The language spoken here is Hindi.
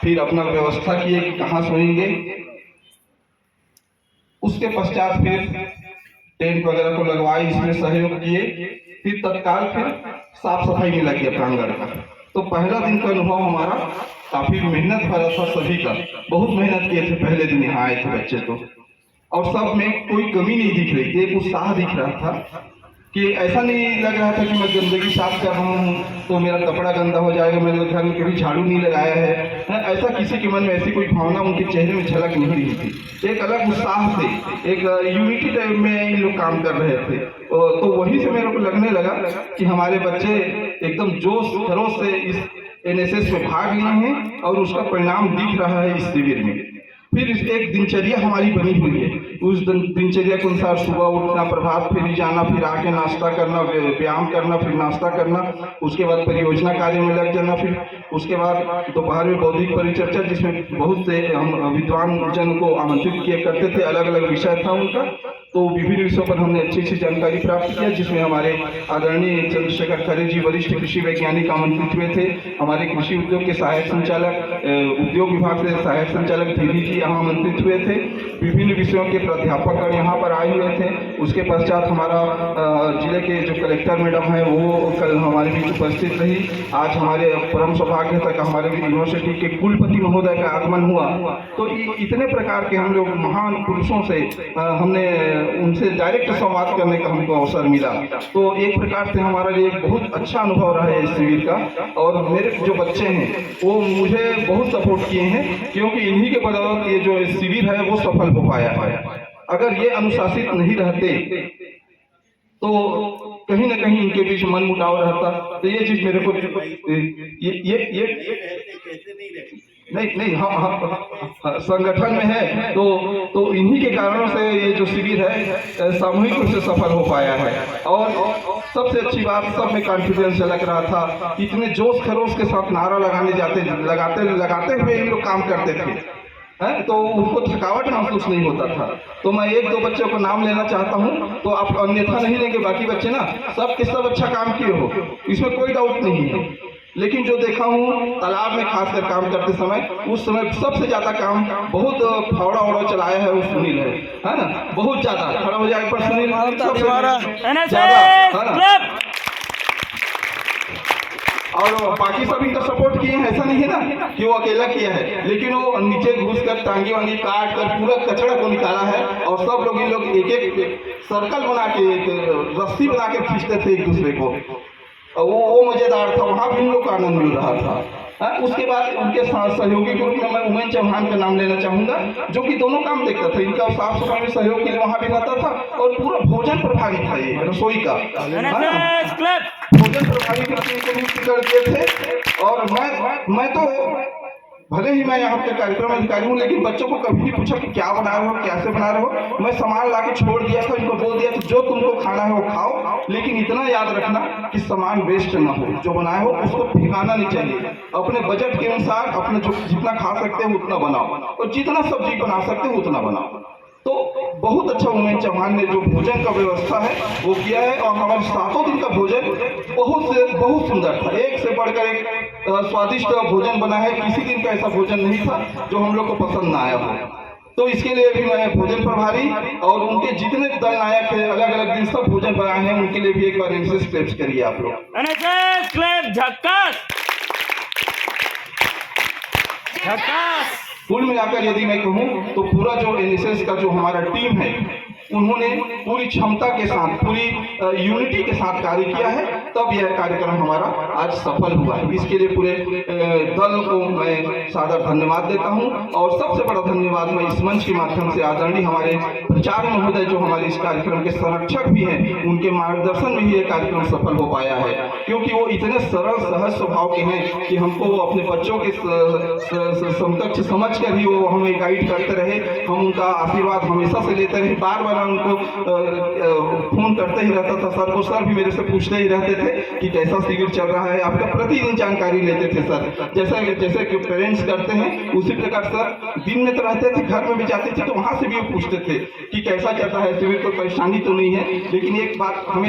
फिर अपना व्यवस्था किए कि कहाँ सोएंगे। उसके पश्चात फिर टेंट वगैरह को लगवाए, इसमें सहयोग किए। फिर तत्काल फिर साफ सफाई में लग गया प्रांगण का। तो पहला दिन का अनुभव हमारा काफी मेहनत भरा था, सभी का बहुत मेहनत किए थे। पहले दिन यहाँ आए थे बच्चे तो, और सब में कोई कमी नहीं दिख रही थी, एक उत्साह दिख रहा था कि ऐसा नहीं लग रहा था कि मैं गंदगी साफ कर रहा हूँ तो मेरा कपड़ा गंदा हो जाएगा, मेरे घर में कभी झाड़ू नहीं लगाया है। ऐसा किसी के मन में ऐसी कोई भावना उनके चेहरे में झलक नहीं रही थी। एक अलग उत्साह से, एक यूनिटी टाइप में इन लोग काम कर रहे थे। तो वहीं से मेरे को लगने लगा कि हमारे बच्चे एकदम जोश खरोश से इस एनएसएस में भाग लिए हैं और उसका परिणाम दिख रहा है इस शिविर में। फिर एक दिनचर्या हमारी बनी हुई है। उस दिनचर्या के अनुसार सुबह उठना, प्रभात फेरी जाना, फिर आके नाश्ता करना, व्यायाम करना, फिर नाश्ता करना, उसके बाद परियोजना कार्य में लग जाना, फिर उसके बाद दोपहर में बौद्धिक परिचर्चा, जिसमें बहुत से हम विद्वान जन को आमंत्रित किया करते थे। अलग अलग विषय था उनका, तो विभिन्न विषयों पर हमने अच्छी अच्छी जानकारी प्राप्त किया, जिसमें हमारे आदरणीय चंद्रशेखर खरे जी वरिष्ठ कृषि वैज्ञानिक आमंत्रित हुए थे। हमारे कृषि उद्योग के सहायक संचालक, उद्योग विभाग से सहायक संचालक धीरी जी यहाँ आमंत्रित हुए थे। विभिन्न विषयों के प्राध्यापक यहाँ पर आए हुए थे। उसके पश्चात हमारा जिले के जो कलेक्टर मैडम है वो कल हमारे बीच उपस्थित रही। आज हमारे परम सौभाग्य तक हमारे यूनिवर्सिटी के कुलपति महोदय का आगमन हुआ। तो इतने प्रकार के हम लोग महान पुरुषों से हमने उनसे डायरेक्ट संवाद करने का हमको अवसर मिला। तो एक प्रकार से हमारा लिए एक बहुत अच्छा अनुभव रहा है इस शिविर का। और मेरे जो बच्चे हैं वो मुझे बहुत सपोर्ट किए हैं, क्योंकि इन्हीं के बदौलत ये जो शिविर है वो सफल हो पाया है। अगर ये अनुशासित नहीं रहते तो कहीं ना कहीं इनके बीच मन मुटाव रहता। तो ये चीज मेरे को ये नहीं हाँ संगठन में है तो इन्हीं के कारणों से ये जो शिविर है सामूहिक रूप से सफल हो पाया है। और सबसे अच्छी बात, सब में कॉन्फिडेंस झलक रहा था। इतने जोश खरोश के साथ नारा लगाते हुए इन लोग काम करते थे, है तो उनको थकावट महसूस नहीं होता था। तो मैं एक दो बच्चों को नाम लेना चाहता हूँ, तो आप अन्यथा नहीं लेंगे। बाकी बच्चे ना सब के सब अच्छा काम किए हो, इसमें कोई डाउट नहीं है। लेकिन जो देखा हूँ तालाब में खासकर काम करते समय, उस समय सबसे ज्यादा काम बहुत फावड़ा वड़ा चलाया है वो सुनील है ना, बहुत ज्यादा खड़ा हो जाए पर सुनील और बाकी सब इनका सपोर्ट किए हैं। ऐसा नहीं है ना कि वो अकेला किया है, लेकिन वो नीचे घुस कर टांगी वांगी काट कर पूरा कचरा को निकाला है। और सब लोग इन लोग एक एक सर्कल बना के, एक रस्सी बना के खींचते थे एक दूसरे को। वो मजेदार था, वहाँ भी इन लोग को आनंद मिल रहा था। उसके बाद उनके सहयोगी ग्रुप में मैं उमेश चौहान का नाम लेना चाहूंगा, जो कि दोनों काम देखता था। इनका साफ सफाई में सहयोग के लिए वहाँ भी रहता था, और पूरा भोजन प्रभारी था, ये रसोई का भोजन प्रभारी कर दिए थे। और मैं तो भले ही मैं यहाँ पे कार्यक्रम अधिकारी हूँ, लेकिन बच्चों को कभी नहीं पूछा कि क्या बना रहे हो, कैसे बना रहे हो। मैं सामान ला के छोड़ दिया था, इनको बोल दिया था जो तुमको खाना है वो खाओ, लेकिन इतना याद रखना कि सामान वेस्ट ना हो। जो बनाए हो उसको फेंकाना नहीं चाहिए। अपने बजट के अनुसार अपने जो जितना खा सकते हो उतना बनाओ, और जितना सब्जी बना सकते हो उतना बनाओ। तो बहुत अच्छा उमेश चौहान ने जो भोजन का व्यवस्था है वो किया है। और हमारे 7 दिन का भोजन बहुत सुंदर था, एक से बढ़कर एक स्वादिष्ट भोजन बना है। किसी दिन का ऐसा भोजन नहीं था जो हम लोग को पसंद ना आया हो। तो इसके लिए भी मैं भोजन प्रभारी और उनके जितने दल नायक है अलग अलग दिन सब भोजन बनाए हैं, उनके लिए भी एक बार एनएसएस क्लैप्स करिए आप लोग। कुल मिलाकर यदि मैं कहूँ तो पूरा जो एनएसएस का जो हमारा टीम है, उन्होंने पूरी क्षमता के साथ, पूरी यूनिटी के साथ कार्य किया है, तब यह कार्यक्रम हमारा आज सफल हुआ है। इसके लिए पूरे दल को मैं सादर धन्यवाद देता हूं। और सबसे बड़ा धन्यवाद मैं इस मंच के माध्यम से आदरणीय हमारे प्राचार्य महोदय जो हमारे इस कार्यक्रम के संरक्षक भी हैं, उनके मार्गदर्शन में ही यह कार्यक्रम सफल हो पाया है। क्योंकि वो इतने सरल सहज स्वभाव के हैं कि हमको अपने बच्चों के समकक्ष समझ कर ही वो हमें गाइड करते रहे। हम उनका आशीर्वाद हमेशा से लेते रहे। बार बार उनको फोन करते ही रहता था सर को। सर भी मेरे से पूछते ही रहते थे कि कैसा शिविर चल रहा है आपका, प्रतिदिन जानकारी लेते थे सर। जैसे कि पेरेंट्स करते हैं उसी प्रकार सर दिन में तो रहते थे, घर में भी जाते थे तो वहां से भी पूछते थे कि कैसा चलता है शिविर, कोई परेशानी तो नहीं है। लेकिन एक बात हमें